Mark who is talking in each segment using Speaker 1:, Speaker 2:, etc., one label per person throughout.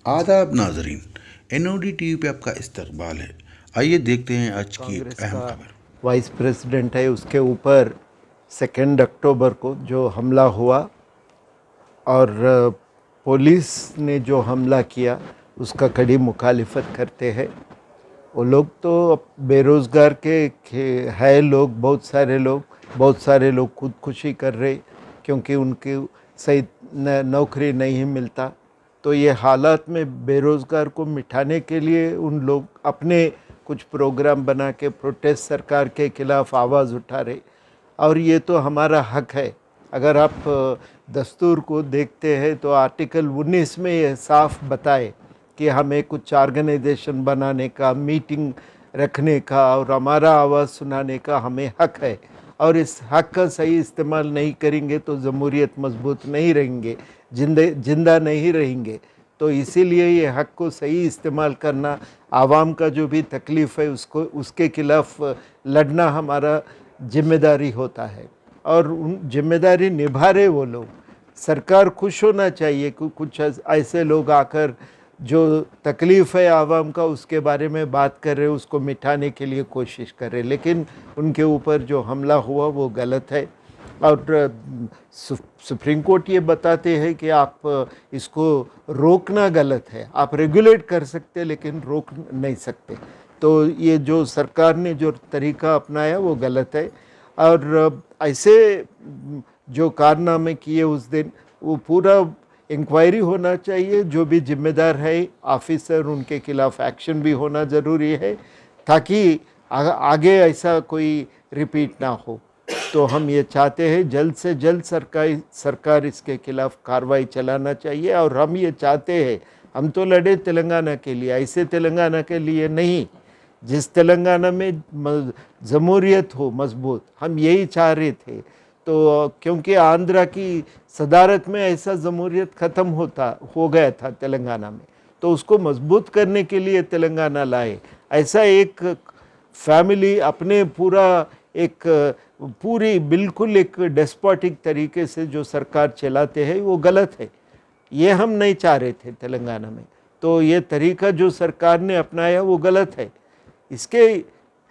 Speaker 1: आदाब नाजरीन, NOD TV पे आपका इस्तकबाल है। आइए देखते हैं आज की एक
Speaker 2: कांग्रेस
Speaker 1: अहम
Speaker 2: का
Speaker 1: खबर।
Speaker 2: वाइस प्रेसिडेंट है, उसके ऊपर 2 अक्टूबर को जो हमला हुआ और पुलिस ने जो हमला किया उसका कड़ी मुखालिफत करते हैं। वो लोग तो बेरोज़गार है लोग, बहुत सारे लोग खुदकुशी कर रहे क्योंकि उनकी सही नौकरी नहीं मिलता। तो ये हालात में बेरोज़गार को मिटाने के लिए उन लोग अपने कुछ प्रोग्राम बना के प्रोटेस्ट सरकार के खिलाफ आवाज़ उठा रहे, और ये तो हमारा हक है। अगर आप दस्तूर को देखते हैं तो आर्टिकल 19 में ये साफ बताए कि हमें कुछ ऑर्गेनाइजेशन बनाने का, मीटिंग रखने का और हमारा आवाज़ सुनाने का हमें हक है, और इस हक का सही इस्तेमाल नहीं करेंगे तो जमहूरियत मजबूत नहीं रहेंगे, जिंदा नहीं रहेंगे। तो इसीलिए ये हक को सही इस्तेमाल करना, आवाम का जो भी तकलीफ़ है उसको उसके खिलाफ लड़ना हमारा जिम्मेदारी होता है, और उन जिम्मेदारी निभा रहे वो लोग। सरकार खुश होना चाहिए कि कुछ ऐसे लोग आकर जो तकलीफ़ है आवाम का उसके बारे में बात कर रहे, उसको मिटाने के लिए कोशिश कर रहे, लेकिन उनके ऊपर जो हमला हुआ वो गलत है। और सुप्रीम कोर्ट ये बताते हैं कि आप इसको रोकना गलत है, आप रेगुलेट कर सकते लेकिन रोक नहीं सकते। तो ये जो सरकार ने जो तरीका अपनाया वो गलत है, और ऐसे जो कारनामे किए उस दिन वो पूरा इंक्वायरी होना चाहिए। जो भी जिम्मेदार है ऑफिसर, उनके खिलाफ एक्शन भी होना ज़रूरी है ताकि आगे ऐसा कोई रिपीट ना हो। तो हम ये चाहते हैं जल्द से जल्द सरकार इसके खिलाफ कार्रवाई चलाना चाहिए, और हम ये चाहते हैं, हम तो लड़े तेलंगाना के लिए, ऐसे तेलंगाना के लिए नहीं जिस तेलंगाना में जमहूरियत हो मजबूत, हम यही चाह रहे थे। तो क्योंकि आंध्रा की सदारत में ऐसा जमहूरियत ख़त्म हो गया था तेलंगाना में, तो उसको मजबूत करने के लिए तेलंगाना लाए। ऐसा एक फैमिली अपने पूरी बिल्कुल एक डेस्पोटिक तरीके से जो सरकार चलाते हैं वो गलत है। ये हम नहीं चाह रहे थे तेलंगाना में, तो ये तरीका जो सरकार ने अपनाया वो गलत है। इसके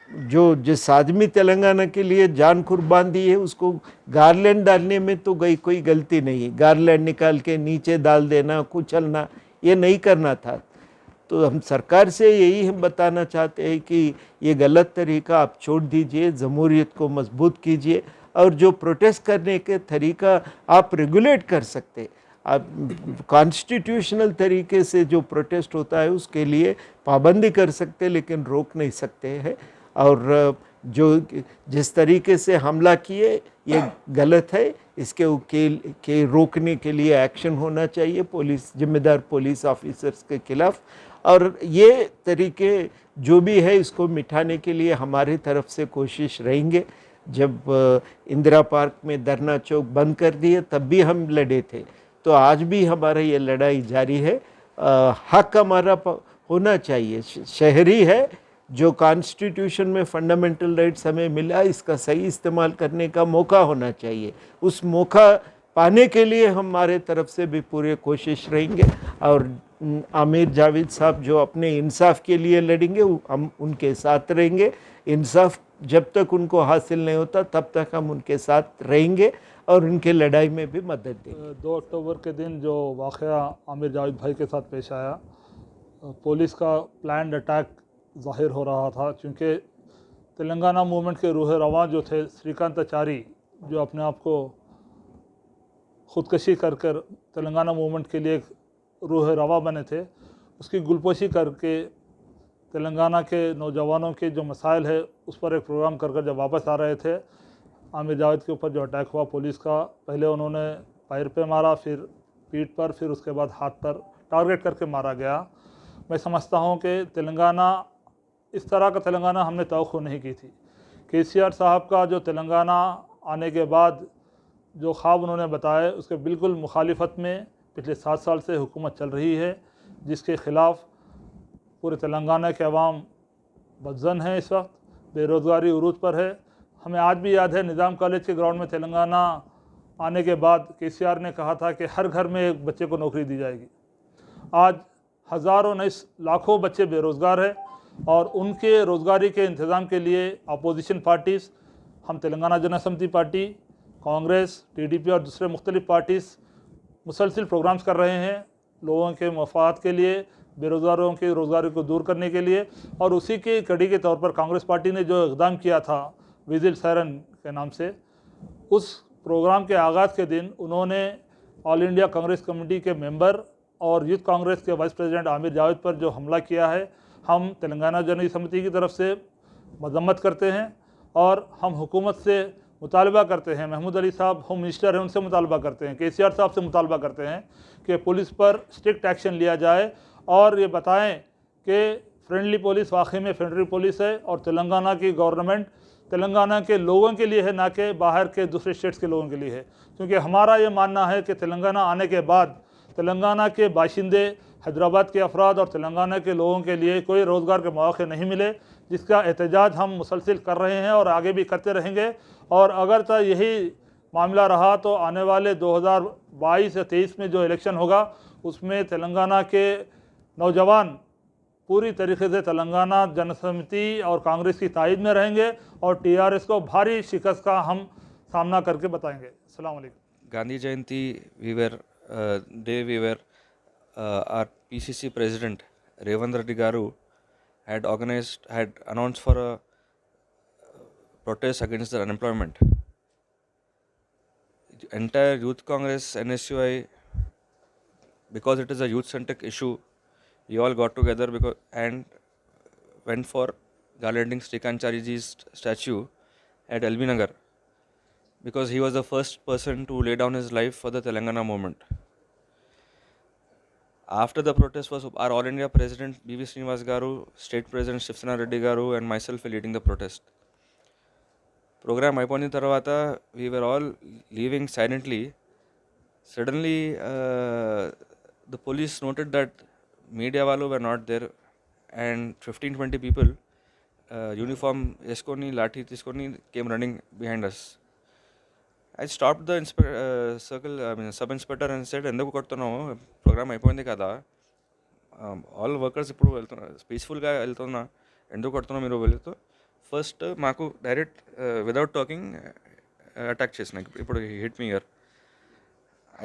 Speaker 2: जिस आदमी तेलंगाना के लिए जान कुर्बान दी है उसको गारलैंड डालने में तो कोई गलती नहीं। गारलैंड निकाल के नीचे डाल देना, कुचलना, ये नहीं करना था। तो हम सरकार से यही हम बताना चाहते हैं कि ये गलत तरीका आप छोड़ दीजिए, जमहूरियत को मजबूत कीजिए, और जो प्रोटेस्ट करने के तरीका आप रेगुलेट कर सकते, आप कॉन्स्टिट्यूशनल तरीके से जो प्रोटेस्ट होता है उसके लिए पाबंदी कर सकते, लेकिन रोक नहीं सकते हैं। और जो जिस तरीके से हमला किए ये गलत है, इसके रोकने के लिए एक्शन होना चाहिए जिम्मेदार पुलिस ऑफिसर्स के खिलाफ। और ये तरीके जो भी है इसको मिटाने के लिए हमारी तरफ से कोशिश रहेंगे। जब इंदिरा पार्क में धरना चौक बंद कर दिए तब भी हम लड़े थे, तो आज भी हमारा ये लड़ाई जारी है। हक हमारा होना चाहिए, शहरी है, जो कॉन्स्टिट्यूशन में फंडामेंटल राइट्स हमें मिला इसका सही इस्तेमाल करने का मौका होना चाहिए। उस मौका पाने के लिए हमारे तरफ से भी पूरे कोशिश रहेंगे, और आमिर जावेद साहब जो अपने इंसाफ के लिए लड़ेंगे हम उनके साथ रहेंगे। इंसाफ जब तक उनको हासिल नहीं होता तब तक हम उनके साथ रहेंगे और उनके लड़ाई में भी मदद देंगे।
Speaker 3: 2 अक्टूबर के दिन जो वाक़या आमिर जावेद भाई के साथ पेश आया, पुलिस का प्लान्ड अटैक ज़ाहिर हो रहा था, क्योंकि तेलंगाना मूवमेंट के रूह रवां जो थे श्रीकांताचारी, जो अपने आप को ख़ुदकशी कर तेलंगाना मूवमेंट के लिए एक रूह रवा बने थे, उसकी गुलपोशी करके तेलंगाना के नौजवानों के जो मसाइल है उस पर एक प्रोग्राम कर जब वापस आ रहे थे, आमिर जावेद के ऊपर जो अटैक हुआ पुलिस का, पहले उन्होंने पैर पे मारा, फिर पीठ पर, फिर उसके बाद हाथ पर टारगेट करके मारा गया। मैं समझता हूँ कि तेलंगाना, इस तरह का तेलंगाना हमने तवक्को नहीं की थी। KCR साहब का जो तेलंगाना आने के बाद जो ख्वाब उन्होंने बताए उसके बिल्कुल मुखालिफत में पिछले 7 साल से हुकूमत चल रही है, जिसके ख़िलाफ़ पूरे तेलंगाना के अवाम बदज़न है। इस वक्त बेरोज़गारी उरूज पर है। हमें आज भी याद है निज़ाम कॉलेज के ग्राउंड में तेलंगाना आने के बाद KCR ने कहा था कि हर घर में एक बच्चे को नौकरी दी जाएगी। आज हज़ारों नहीं लाखों बच्चे बेरोज़गार हैं और उनके रोज़गारी के इंतज़ाम के लिए अपोजिशन पार्टीज़, हम तेलंगाना जनसमिति पार्टी, कांग्रेस, टीडीपी और दूसरे मुख्तलिफ पार्टीज़ मुसलसिल प्रोग्राम्स कर रहे हैं लोगों के मफाद के लिए, बेरोज़गारों के रोज़गारी को दूर करने के लिए। और उसी की कड़ी के तौर पर कांग्रेस पार्टी ने जो इक़दाम किया था विजिल सायरन के नाम से, उस प्रोग्राम के आगाज़ के दिन उन्होंने ऑल इंडिया कांग्रेस कमेटी के मेंबर और यूथ कांग्रेस के वाइस प्रेसिडेंट आमिर जावेद पर जो हमला किया है, हम तेलंगाना जनहित समिति की तरफ से मजम्मत करते हैं और हम हुकूमत से मुतालबा करते हैं, महमूद अली साहब होम मिनिस्टर हैं, उनसे मुतालबा करते हैं, केसीआर साहब से मुतालबा करते हैं कि पुलिस पर स्ट्रिक्ट एक्शन लिया जाए और ये बताएं कि फ्रेंडली पुलिस वाकई में फ्रेंडली पुलिस है और तेलंगाना की गवर्नमेंट तेलंगाना के लोगों के लिए है, ना कि बाहर के दूसरे स्टेट्स के लोगों के लिए है। क्योंकि हमारा ये मानना है कि तेलंगाना आने के बाद तेलंगाना के बाशिंदे, हैदराबाद के अफराद और तेलंगाना के लोगों के लिए कोई रोज़गार के मौके नहीं मिले, जिसका एहतजाज हम मुसलसिल कर रहे हैं और आगे भी करते रहेंगे। और अगर तो यही मामला रहा तो आने वाले 2022 या 23 में जो इलेक्शन होगा उसमें तेलंगाना के नौजवान पूरी तरीके से तेलंगाना जनसमिति और कांग्रेस की तायद में रहेंगे और टीआरएस को भारी शिकस्त का हम सामना करके बताएंगे। अस्सलाम वालेकुम।
Speaker 4: Gandhi Jayanti, our PCC president Revant Reddy Garu had announced for a protest against the unemployment. The entire Youth Congress, NSUI, because it is a youth-centric issue, we all got together and went for garlanding Srikanchariji's statue at LB Nagar, because he was the first person to lay down his life for the Telangana movement. After the protest was our All India President B.V. Srinivas Garu, State President Shivsena Reddy Garu and myself were leading the protest. Program అయిపోయిన తర్వాత we were all leaving silently. Suddenly the police noted that media వాళ్ళు were not there and 15-20 people uniform వేసుకొని లాఠీ తీసుకొని came running behind us. I stopped the sub inspector and said, ఎందుకు కొడుతున్నావు, programme అయిపోయింది కదా, all workers ఇప్పుడు వెళ్తున్నా పీస్ఫుల్గా వెళ్తున్నా, ఎందుకు కొడుతున్నావు మీరు వెళ్తూ. ఫస్ట్ మాకు డైరెక్ట్ విదౌట్ టాకింగ్ అటాక్ చేసిన, ఇప్పుడు hit me year.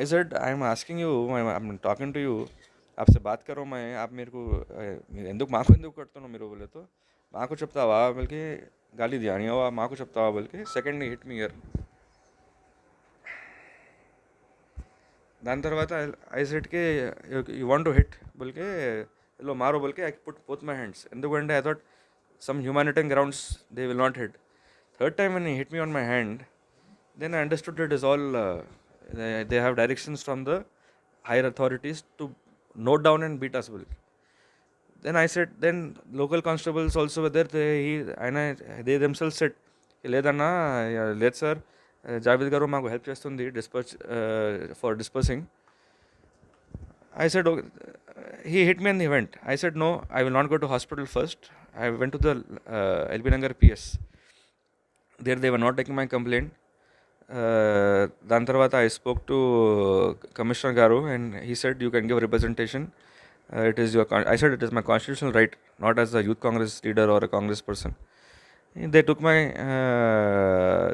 Speaker 4: I said, I am asking you, I am talking to you, आपसे बात करो मैं, आप मेरे को ఎందుకు మాకు ఎందుకు కొడుతున్నావు మీరు बोले तो మాకు చెప్తావా బల్కి గాలి దియానివా మాకు చెప్తావా బల్కి సెకండ్ హిట్ మీ ఇయర్. దాని తర్వాత ఐ సెడ్ కే యూ వాంట్ టు హిట్ బల్కే లో మారో బల్కే I put both my hands, ఎందుకంటే I thought some humanitarian grounds they will not hit. Third time when he hit me on my hand, then I understood it is all they have directions from the higher authorities to note down and beat us. Then I said, then local constables also were there, they themselves said, లేదన్నా లేదు sir, Javed గారు మాకు help చేస్తుంది for dispersing. I said, okay. He hit me and he went. I said, no, I will not go to hospital first. I went to the LB Nagar PS. There they were not taking my complaint. దాని తర్వాత I spoke to Commissioner Garu and he said, you can give representation. It is your I said, it is my constitutional right, not as a youth congress leader or a congress person. They took my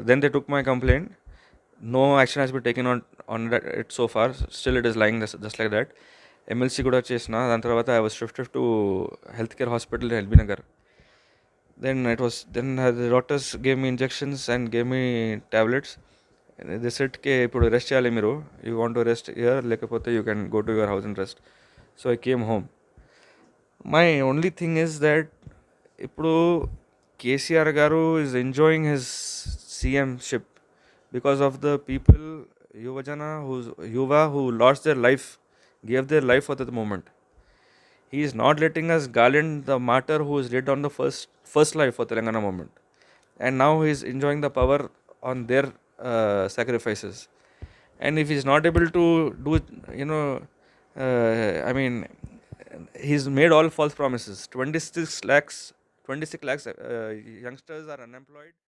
Speaker 4: then they took my complaint. No action has been taken on it so far. Still it is lying just like that. MLC kuda chesna. Dan tarvata I was shifted to healthcare hospital in LB Nagar. Then the doctors gave me injections and gave me tablets. They said ke ipudu rest cheyali meeru, you want to rest here lekapothe you can go to your house and rest. So I came home. My only thing is that ipudu KCR Garu is enjoying his CM-ship because of the people, Yuva who lost their life, gave their life for the moment. He is not letting us garland the martyr who is laid down the first life for Telangana movement. And now he is enjoying the power on their sacrifices. And if he is not able to do it, he's made all false promises. 26 lakhs youngsters are unemployed.